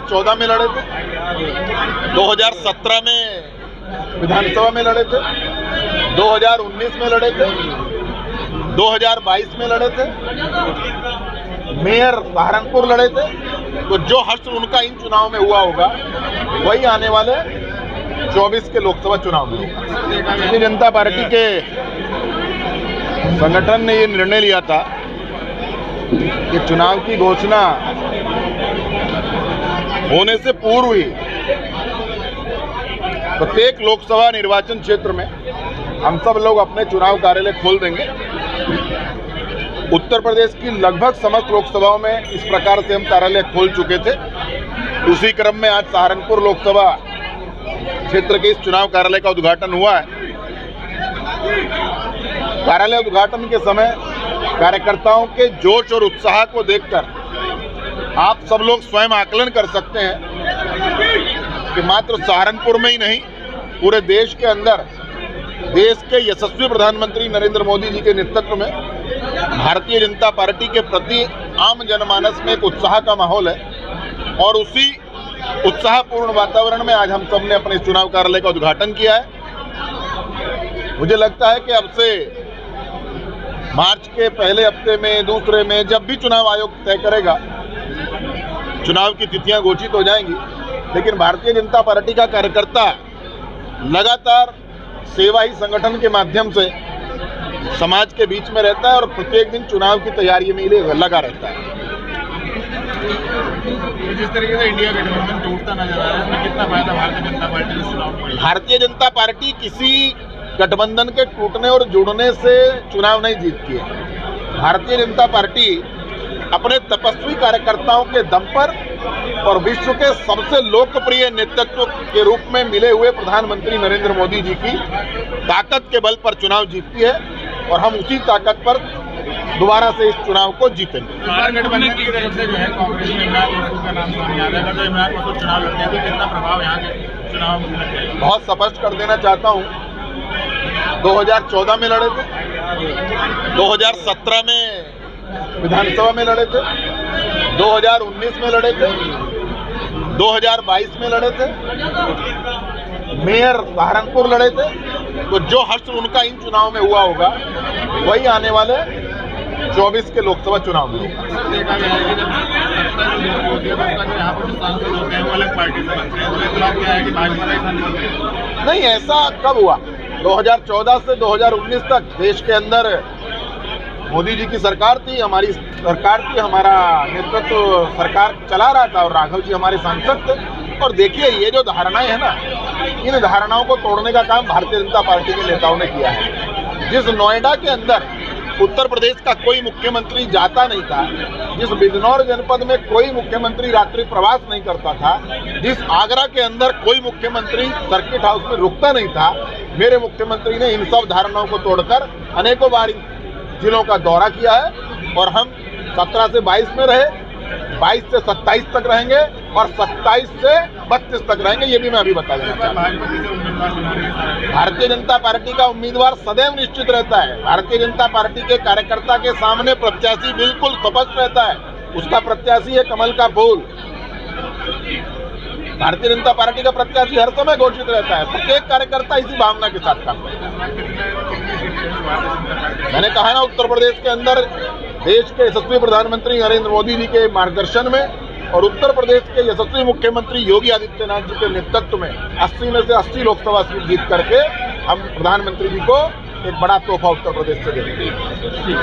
2014 में लड़े थे, 2017 में विधानसभा में लड़े थे, 2019 में लड़े थे, 2022 में लड़े थे, मेयर सहारनपुर लड़े थे। तो जो हश्र उनका इन चुनाव में हुआ होगा वही आने वाले 24 के लोकसभा चुनाव में होगा। भारतीय जनता पार्टी के संगठन ने ये निर्णय लिया था कि चुनाव की घोषणा होने से पूर्व ही प्रत्येक लोकसभा निर्वाचन क्षेत्र में हम सब लोग अपने चुनाव कार्यालय खोल देंगे। उत्तर प्रदेश की लगभग समस्त लोकसभाओं में इस प्रकार से हम कार्यालय खोल चुके थे। उसी क्रम में आज सहारनपुर लोकसभा क्षेत्र के इस चुनाव कार्यालय का उद्घाटन हुआ है। कार्यालय उद्घाटन के समय कार्यकर्ताओं के जोश और उत्साह को देखकर आप सब लोग स्वयं आकलन कर सकते हैं कि मात्र सहारनपुर में ही नहीं, पूरे देश के अंदर देश के यशस्वी प्रधानमंत्री नरेंद्र मोदी जी के नेतृत्व में भारतीय जनता पार्टी के प्रति आम जनमानस में एक उत्साह का माहौल है। और उसी उत्साहपूर्ण वातावरण में आज हम सब ने अपने चुनाव कार्यालय का उद्घाटन किया है। मुझे लगता है कि अब से मार्च के पहले हफ्ते में, दूसरे में, जब भी चुनाव आयोग तय करेगा, चुनाव की तिथियां घोषित हो जाएंगी। लेकिन भारतीय जनता पार्टी का कार्यकर्ता लगातार सेवा ही संगठन के माध्यम से समाज के बीच में रहता है और प्रत्येक दिन चुनाव की तैयारी में लगा रहता है। जिस तरीके से इंडिया गठबंधन टूटता नजर आ रहा है, इसमें कितना फायदा भारतीय जनता पार्टी को चुनाव में? भारतीय जनता पार्टी किसी गठबंधन के टूटने और जुड़ने से चुनाव नहीं जीतती है। भारतीय जनता पार्टी अपने तपस्वी कार्यकर्ताओं के दम पर और विश्व के सबसे लोकप्रिय नेतृत्व के रूप में मिले हुए प्रधानमंत्री नरेंद्र मोदी जी की ताकत के बल पर चुनाव जीतती है और हम उसी ताकत पर दोबारा से इस चुनाव को जीतेंगे। गठबंधन की तरफ से जो है कांग्रेस में इमरान मसूद का नाम सामने आ रहा है। अगर इमरान मसूद चुनाव लड़ते हैं तो कितना प्रभाव यहाँ के चुनाव में? बहुत स्पष्ट कर देना चाहता हूँ, 2014 में लड़े थे, 2017 में विधानसभा में लड़े थे, 2019 में लड़े थे, 2022 में लड़े थे, मेयर सहारनपुर लड़े थे। तो जो हश्र उनका इन चुनाव में हुआ होगा वही आने वाले 24 के लोकसभा चुनाव में होगा। सर, देखा गया है कि जब सत्ता जो होती है उसका जो यहाँ पर जो सांसद होते हैं वो अलग पार्टी से बनते हैं, तो इस बार क्या है कि भाजपा का ऐसा नहीं, ऐसा कब हुआ? 2014 से 2019 तक देश के अंदर मोदी जी की सरकार थी, हमारी सरकार थी, हमारा नेतृत्व सरकार चला रहा था और राघव जी हमारे सांसद थे। और देखिए, ये जो धारणाएं हैं ना, इन धारणाओं को तोड़ने का काम भारतीय जनता पार्टी के नेताओं ने किया है। जिस नोएडा के अंदर उत्तर प्रदेश का कोई मुख्यमंत्री जाता नहीं था, जिस बिजनौर जनपद में कोई मुख्यमंत्री रात्रि प्रवास नहीं करता था, जिस आगरा के अंदर कोई मुख्यमंत्री सर्किट हाउस में रुकता नहीं था, मेरे मुख्यमंत्री ने इन सब धारणाओं को तोड़कर अनेकों बार इन जिलों का दौरा किया है। और हम 17 से 22 में रहे, 22 से 27 तक रहेंगे और 27 से 32 तक रहेंगे। ये भी मैं अभी बता देना चाहता हूँ। भारतीय जनता पार्टी का उम्मीदवार सदैव निश्चित रहता है। भारतीय जनता पार्टी के कार्यकर्ता के सामने प्रत्याशी बिल्कुल स्पष्ट रहता है। उसका प्रत्याशी है कमल का फूल। भारतीय जनता पार्टी का प्रत्याशी हर समय घोषित रहता है। प्रत्येक कार्यकर्ता इसी भावना के साथ काम करता है। मैंने कहा ना, उत्तर प्रदेश के अंदर देश के यशस्वी प्रधानमंत्री नरेंद्र मोदी जी के मार्गदर्शन में और उत्तर प्रदेश के यशस्वी मुख्यमंत्री योगी आदित्यनाथ जी के नेतृत्व में 80 में से 80 लोकसभा सीट जीत करके हम प्रधानमंत्री जी को एक बड़ा तोहफा उत्तर प्रदेश से देंगे।